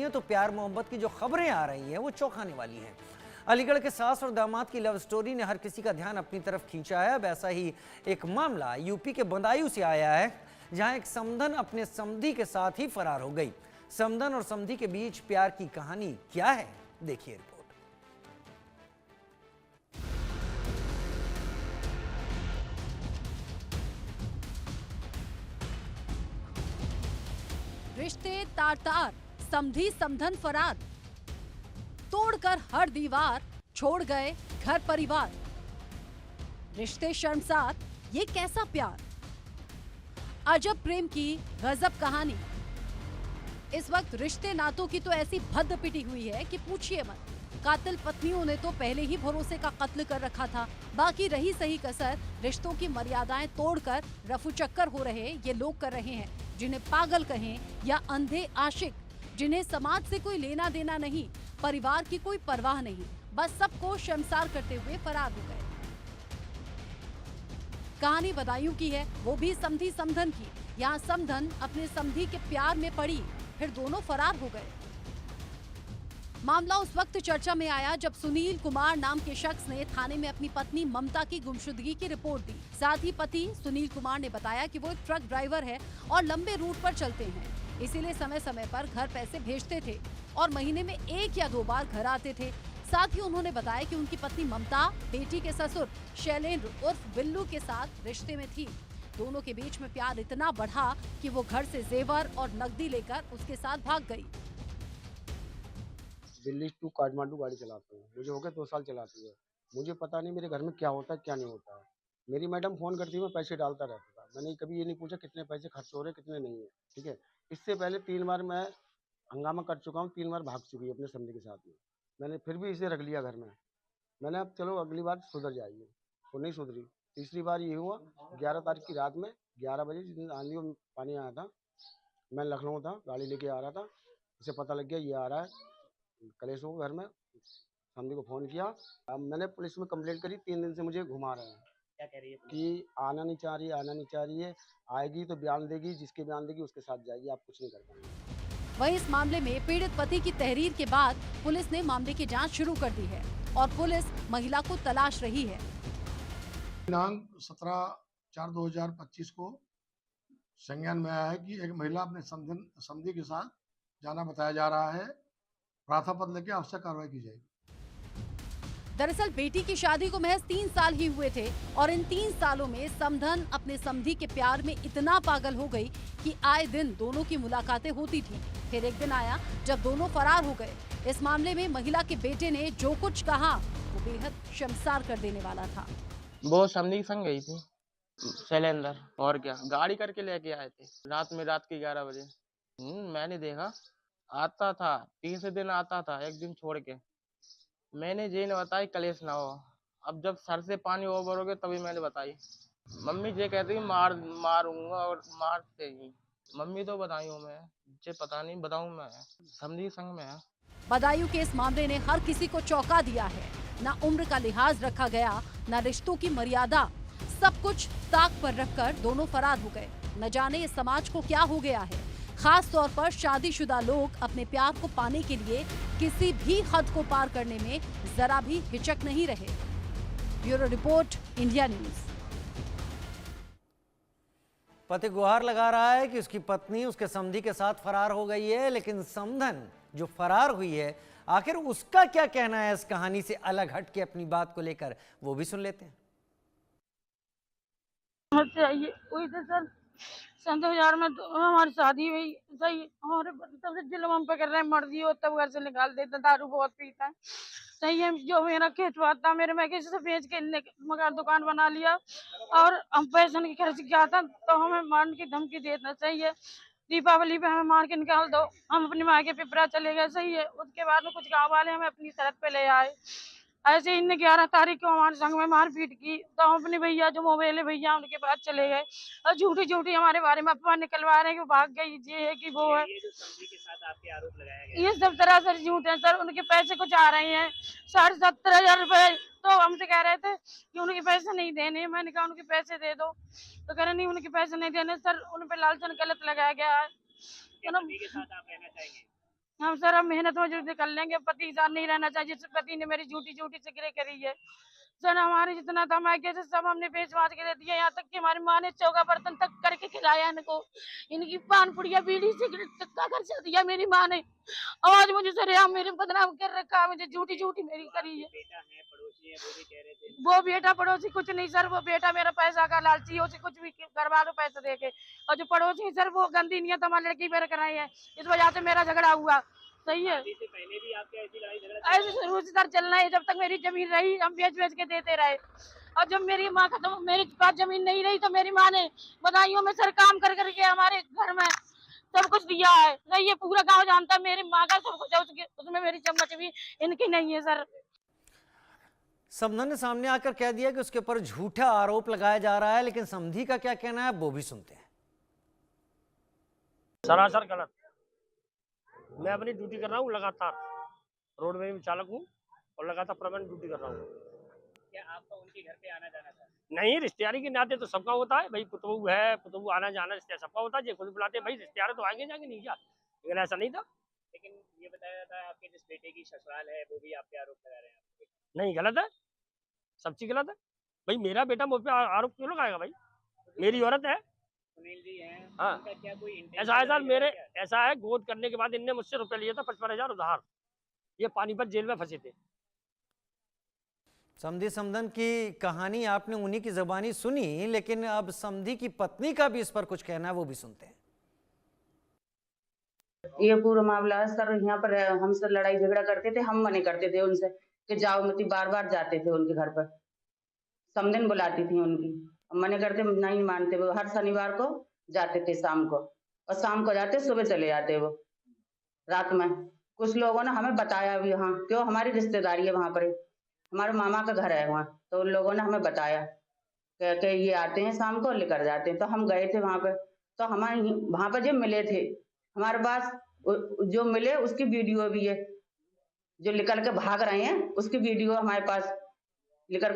समझे तो प्यार मोहब्बत की जो खबरें आ रही हैं वो चौंकाने वाली हैं। अलीगढ़ के सास और दामाद की लव स्टोरी ने हर किसी का ध्यान अपनी तरफ खींचा है। अब ऐसा ही एक मामला यूपी के बदायूं से आया है, जहां एक समधन अपने समधी के साथ ही फरार हो गई। समधन और समधी के बीच प्यार की कहानी क्या है, देखिए रिपोर्ट। रिश्ते तार तार, समधी समधन फरार, तोड़कर हर दीवार, छोड़ गए घर परिवार। रिश्ते शर्मसार, ये कैसा प्यार, अजब प्रेम की गजब कहानी। इस वक्त रिश्ते नातों की तो ऐसी भद्द पिटी हुई है कि पूछिए मत। कातिल पत्नियों ने तो पहले ही भरोसे का कत्ल कर रखा था, बाकी रही सही कसर रिश्तों की मर्यादाएं तोड़कर रफू चक्कर हो रहे ये लोग कर रहे हैं, जिन्हें पागल कहें या अंधे आशिक, जिन्हें समाज से कोई लेना देना नहीं, परिवार की कोई परवाह नहीं, बस सबको शर्मसार करते हुए फरार हो गए। कहानी बदायूं की है, वो भी समधी समधन की। यहाँ समधन अपने समधी के प्यार में पड़ी, फिर दोनों फरार हो गए। मामला उस वक्त चर्चा में आया जब सुनील कुमार नाम के शख्स ने थाने में अपनी पत्नी ममता की गुमशुदगी की रिपोर्ट दी। साथ ही पति सुनील कुमार ने बताया कि वो एक ट्रक ड्राइवर है और लंबे रूट पर चलते हैं, इसीलिए समय समय पर घर पैसे भेजते थे और महीने में 1 या 2 बार घर आते थे। साथ ही उन्होंने बताया कि उनकी पत्नी ममता बेटी के ससुर शैलेंद्र उर्फ बिल्लू के साथ रिश्ते में थी। दोनों के बीच में प्यार इतना बढ़ा कि वो घर से जेवर और नकदी लेकर उसके साथ भाग गई। दिल्ली टू काठमांडू गाड़ी चलाते हैं, मुझे हो गए 2 साल चलाती है। मुझे पता नहीं मेरे घर में क्या होता है क्या नहीं होता है। मेरी मैडम फ़ोन करती है, मैं पैसे डालता रहता था। मैंने कभी ये नहीं पूछा कितने पैसे खर्च हो रहे कितने नहीं है, ठीक है। इससे पहले 3 बार मैं हंगामा कर चुका हूँ, 3 बार भाग चुकी है अपने समधी के साथ में। मैंने फिर भी इसे रख लिया घर में। मैंने अब चलो अगली बार सुधर जाएगी, वो नहीं सुधरी। तीसरी बार ये हुआ 11 तारीख की रात में 11 बजे, जिस दिन आंधी और पानी आया था, मैं लखनऊ था, गाड़ी लेके आ रहा था। उसे पता लग गया ये आ रहा है कलेश हो घर में। समधी को फ़ोन किया। अब मैंने पुलिस में कंप्लेंट करी, 3 दिन से मुझे घुमा रहे हैं। क्या कह रही है कि आना नहीं चाह रही है, आना नहीं चाह रही है। आएगी तो बयान देगी, जिसके बयान देगी उसके साथ जाएगी, आप कुछ नहीं कर पाएंगे। वहीं इस मामले में पीड़ित पति की तहरीर के बाद पुलिस ने मामले की जांच शुरू कर दी है और पुलिस महिला को तलाश रही है। दिनांक 17/4/2025 को संज्ञान में आया है कि एक महिला अपने समधी के साथ जाना बताया जा रहा है। प्राथापत्र लेके आवश्यक कार्रवाई की जाएगी। दरअसल बेटी की शादी को महज 3 साल ही हुए थे और इन 3 सालों में समधन अपने समधी के प्यार में इतना पागल हो गई कि आए दिन दोनों की मुलाकातें होती थी। फिर एक दिन आया जब दोनों फरार हो गए। इस मामले में महिला के बेटे ने जो कुछ कहा वो बेहद शर्मसार कर देने वाला था। वो समधी के संग गई थी शैलेंद्र, और क्या गाड़ी करके लेके आए थे रात के 11 बजे। मैंने देखा आता था, तीसरे दिन आता था, एक दिन छोड़ के। मैंने ये नहीं बताई कलेश ना हो। अब जब सर से पानी ओवर हो गया तभी मैंने बताई। मम्मी ये कहती मारूंगा और मारते ही। मम्मी तो बताई हूँ मैं, मुझे पता नहीं बताऊं मैं। समधी संग में है। बदायूं के इस मामले ने हर किसी को चौंका दिया है। न उम्र का लिहाज रखा गया, न रिश्तों की मर्यादा, सब कुछ ताक पर रखकर दोनों फरार हो गए। न जाने इस समाज को क्या हो गया है। खास तौर पर शादीशुदा लोग अपने प्यार को पाने के लिए किसी भी हद को पार करने में जरा भी हिचक नहीं रहे। Bureau report, India news. पति गुहार लगा रहा है कि उसकी पत्नी उसके समधी के साथ फरार हो गई है, लेकिन समधन जो फरार हुई है, आखिर उसका क्या कहना है इस कहानी से अलग हट के अपनी बात को लेकर, वो भी सुन लेते हैं। वही तो सर, सन 2000 में तो हमारी शादी हुई। सही हमारे तब से जुल्म हम पे कर रहे हैं, मर्जी हो तब घर से निकाल देते, दारू बहुत पीता है। सही है, जो मेरा खेतवा था मेरे, मैं किसी से बेच के मकान दुकान बना लिया और हम पैसे की खर्च किया था, तो हमें मारने की धमकी देना। सही है, दीपावली पे हमें मार के निकाल दो, हम अपनी माँ के पिपरा चले गए। सही है, उसके बाद में कुछ गाँव वाले हमें अपनी शरत पे ले आए। ऐसे इन 11 तारीख को हमारे संग में मारपीट की, तो हम अपने भैया जो मोबाइल है भैया उनके पास चले गए और झूठी झूठी हमारे बारे में अफवाह निकलवा रहे हैं कि वो भाग गई, ये है कि वो है। ये जो समधी के साथ आपके आरोप लगाया गया, ये सब तरह झूठ है सर। उनके पैसे कुछ आ रहे हैं 70,000 रुपए, तो हमसे कह रहे थे कि उनके पैसे नहीं देने। मैंने कहा उनके पैसे दे दो, तो कह रहे नहीं उनके पैसे नहीं देने। सर उन पे लालचन गलत लगाया गया है। किस पति के साथ आप रहना चाहेंगे? हम सर अब मेहनत मजदूरी कर लेंगे, पति के साथ नहीं रहना चाहिए। जिस पति ने मेरी झूठी झूठी सिगरेट करी है सर, हमारे जितना था मायके से सब हमने बेच बाच के दे दिया। यहाँ तक कि हमारी माँ ने चौका बर्तन तक करके खिलाया इनको। इनकी पान पुड़िया बीड़ी सिगरेट तक का खर्चा दिया मेरी माँ ने। आज मुझे सर यहाँ मेरे बदनाम कर रखा है, मुझे झूठी झूठी मेरी करी है। बेटा है, पड़ोसी है, वो भी कह रहे थे। वो बेटा पड़ोसी कुछ नहीं सर, वो बेटा मेरा पैसा का लालची है, उसे कुछ भी करवा दो पैसे दे के। और जो पड़ोसी है सर, वो गंदी नियत हमारी लड़की पर कराई है, इस वजह से मेरा झगड़ा हुआ। सही है, शादी से पहले भी आपके ऐसी लड़ाई झगड़ा ऐसे शुरू से सर चलना है। जब तक मेरी जमीन रही हम बेच बेच के देते रहे, और जब मेरी माँ खत्म, मेरे पास जमीन नहीं रही तो मेरी माँ ने बधाइयों में सर काम कर करके हमारे घर में सब कुछ दिया है। नहीं, ये पूरा गांव जानता है मेरी माँ का सब कुछ है, उसमें मेरी चम्मच भी इनकी नहीं है सर। समधन ने सामने आकर कह दिया कि उसके ऊपर झूठा आरोप लगाया जा रहा है, लेकिन समधी का क्या कहना है वो भी सुनते हैं। सरासर गलत। मैं अपनी ड्यूटी कर रहा हूँ लगातार, रोड में भी चालक हूँ और लगातार परमानेंट ड्यूटी कर रहा हूँ। क्या आपका उनके घर पे आना जाना था? नहीं, रिश्तेदारी के नाते तो सबका होता है भाई, पुतबू है, पुतबू आना जाना रिश्तेदार सबका होता है। जो खुद बुलाते भाई रिश्तेदार तो आगे जाएंगे नहीं क्या, लेकिन ऐसा नहीं था। लेकिन ये बताया था आपके जिस बेटे की ससुराल है वो भी आप पे आरोप लगा रहे हैं आपके। नहीं, गलत है, सब चीज गलत है भाई। मेरा बेटा मुझ पे आरोप क्यों लगाएगा भाई, मेरी औरत है। सुनील जी हैं, हाँ। उनका क्या कोई intention ऐसा है सर, है मेरे क्या? ऐसा है, गोद करने के बाद इनने मुझसे रुपया लिया था 55,000 उधार। ये पानीपत जेल में फंसे थे। समधी समधन की कहानी आपने उन्हीं की जुबानी सुनी, लेकिन अब समधी की पत्नी का भी इस पर कुछ कहना है, वो भी सुनते हैं। ये पूरा मामला है सर, यहाँ पर हमसे लड़ाई झगड़ा करते थे, हम मने करते थे उनसे कि जाओ मत। बार बार जाते थे उनके घर पर, समधन बुलाती थी उनकी, मने करते नहीं मानते। वो हर शनिवार को जाते थे शाम को, और शाम को जाते सुबह चले जाते वो रात में। कुछ लोगों ने हमें बताया भी, हाँ क्यों, हमारी रिश्तेदारी है वहाँ पर, हमारे मामा का घर है वहाँ, तो उन लोगों ने हमें बताया कि ये आते हैं शाम को लेकर जाते हैं। तो हम गए थे वहाँ पर, तो हमारे वहाँ पर जो मिले थे हमारे पास, जो मिले उसकी वीडियो भी है, जो निकल के भाग रहे हैं उसकी वीडियो हमारे पास निकल